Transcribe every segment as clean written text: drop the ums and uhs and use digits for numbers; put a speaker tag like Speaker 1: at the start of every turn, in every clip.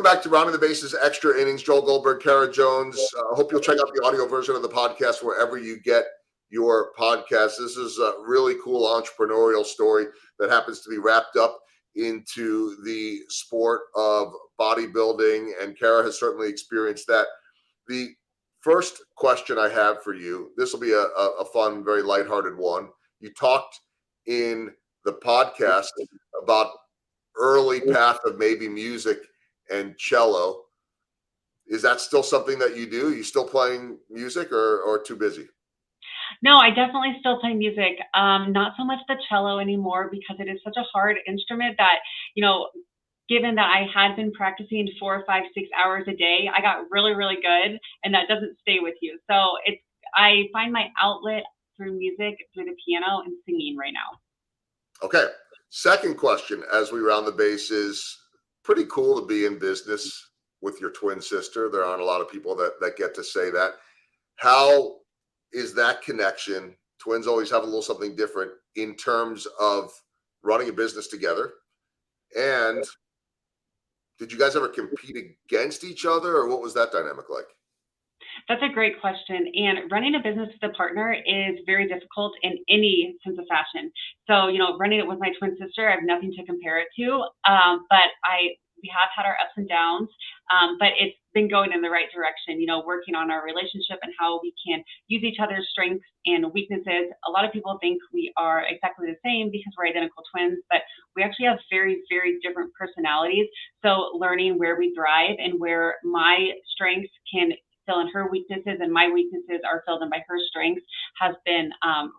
Speaker 1: back to Rounding the Bases Extra Innings. Joel Goldberg, Karah Jones. I hope you'll check out the audio version of the podcast wherever you get your podcast. This is a really cool entrepreneurial story that happens to be wrapped up into the sport of bodybuilding, and Karah has certainly experienced that. The first question I have for you, this will be a fun, very lighthearted one. You talked in the podcast about early path of maybe music and cello. Is that still something that you do? Are you still playing music or too busy?
Speaker 2: No, I definitely still play music. Not so much the cello anymore because it is such a hard instrument that, given that I had been practicing 4, 5, 6 hours a day, I got really, really good, and that doesn't stay with you. So I find my outlet through music, through the piano and singing right now.
Speaker 1: Okay. Second question, as we round the bases, pretty cool to be in business with your twin sister. There aren't a lot of people that get to say that. How is that connection? Twins always have a little something different in terms of running a business together. And did you guys ever compete against each other, or what was that dynamic like?
Speaker 2: That's a great question. And running a business with a partner is very difficult in any sense of fashion. So, running it with my twin sister, I have nothing to compare it to. But we have had our ups and downs, but it's been going in the right direction, working on our relationship and how we can use each other's strengths and weaknesses. A lot of people think we are exactly the same because we're identical twins, but we actually have very, very different personalities. So learning where we thrive and where my strengths can fill in her weaknesses and my weaknesses are filled in by her strengths has been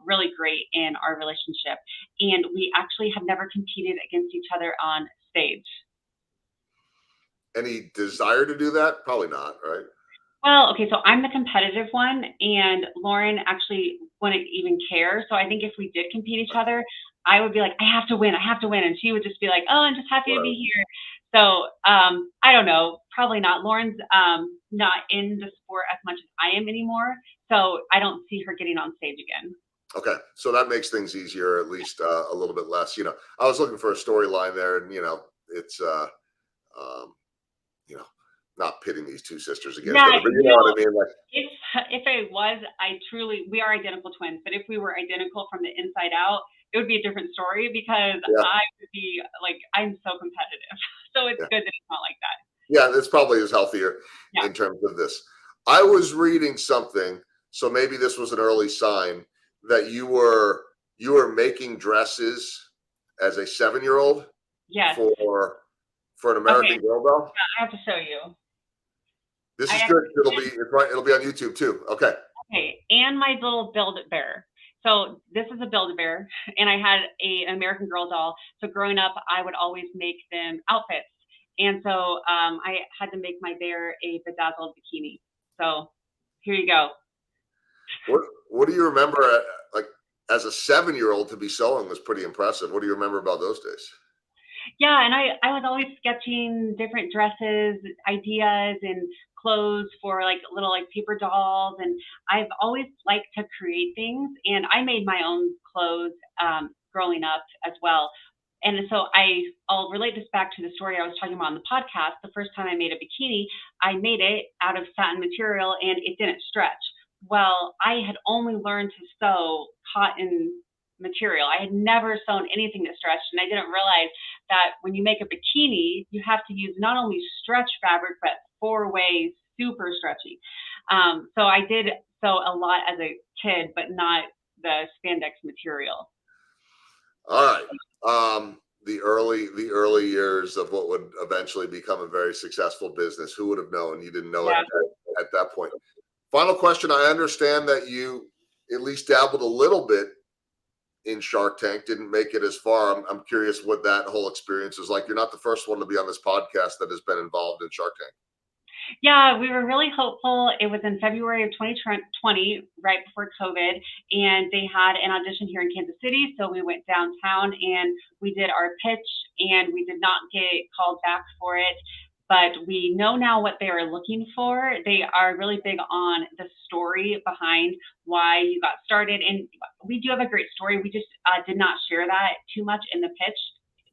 Speaker 2: really great in our relationship. And we actually have never competed against each other on stage.
Speaker 1: Any desire to do that? Probably not, right?
Speaker 2: Well, okay, so I'm the competitive one, and Lauren actually wouldn't even care. So I think if we did compete each other, I would be like, I have to win, and she would just be like, oh, I'm just happy to be here. So I don't know, probably not. Lauren's not in the sport as much as I am anymore, so I don't see her getting on stage again.
Speaker 1: Okay, so that makes things easier, at least a little bit less. I was looking for a storyline there, and it's not pitting these two sisters against each other, but you know what I mean. Like,
Speaker 2: if it was, we are identical twins, but if we were identical from the inside out, it would be a different story because I would be like, I'm so competitive. So it's good that it's not like that.
Speaker 1: Yeah, this probably is healthier in terms of this. I was reading something, so maybe this was an early sign that you were making dresses as a 7-year-old.
Speaker 2: Yes.
Speaker 1: For an American Girl doll.
Speaker 2: Yeah, I have to show you.
Speaker 1: This is good. It'll be on YouTube too. Okay.
Speaker 2: Okay, and my little Build-A-Bear. So this is a Build-A-Bear, and I had an American Girl doll. So growing up, I would always make them outfits, and so I had to make my bear a bedazzled bikini. So here you go.
Speaker 1: What do you remember? Like as a 7-year-old, to be sewing was pretty impressive. What do you remember about those days?
Speaker 2: Yeah, and I was always sketching different dresses, ideas, and clothes for little paper dolls, and I've always liked to create things, and I made my own clothes growing up as well. And so I'll relate this back to the story I was talking about on the podcast. The first time I made a bikini, I made it out of satin material and it didn't stretch. Well, I had only learned to sew cotton material. I had never sewn anything that stretched, and I didn't realize that when you make a bikini, you have to use not only stretch fabric, but 4-way super stretchy. So I did sew a lot as a kid, but not the spandex material.
Speaker 1: All right. The early years of what would eventually become a very successful business. Who would have known? You didn't know it at that point. Final question. I understand that you at least dabbled a little bit in Shark Tank, didn't make it as far. I'm curious what that whole experience is like. You're not the first one to be on this podcast that has been involved in Shark Tank.
Speaker 2: Yeah, we were really hopeful. It was in February of 2020, right before COVID, and they had an audition here in Kansas City. So we went downtown and we did our pitch, and we did not get called back for it. But we know now what they are looking for. They are really big on the story behind why you got started. And we do have a great story. We just did not share that too much in the pitch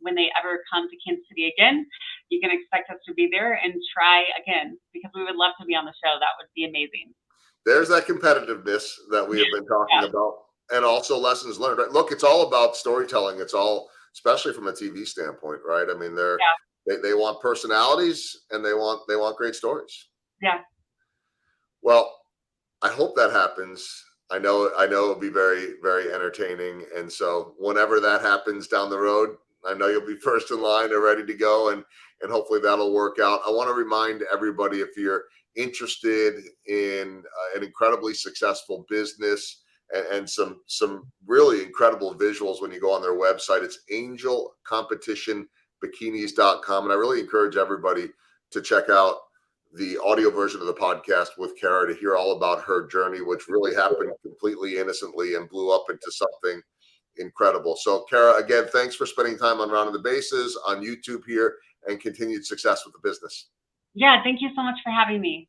Speaker 2: when they ever come to Kansas City again, you can expect us to be there and try again, because we would love to be on the show. That would be amazing.
Speaker 1: There's that competitiveness that we have been talking
Speaker 2: Yeah.
Speaker 1: about, and also lessons learned. Right? Look, it's all about storytelling. It's all, especially from a TV standpoint, right? I mean, they want personalities and they want great stories.
Speaker 2: Yeah.
Speaker 1: Well, I hope that happens. I know it'll be very, very entertaining. And so whenever that happens down the road, I know you'll be first in line and ready to go, and hopefully that'll work out. I want to remind everybody, if you're interested in an incredibly successful business and some really incredible visuals when you go on their website, it's angelcompetitionbikinis.com. And I really encourage everybody to check out the audio version of the podcast with Karah to hear all about her journey, which really happened completely innocently and blew up into something incredible. So Karah, again, thanks for spending time on Rounding the Bases on YouTube here, and continued success with the business.
Speaker 2: Yeah, thank you so much for having me.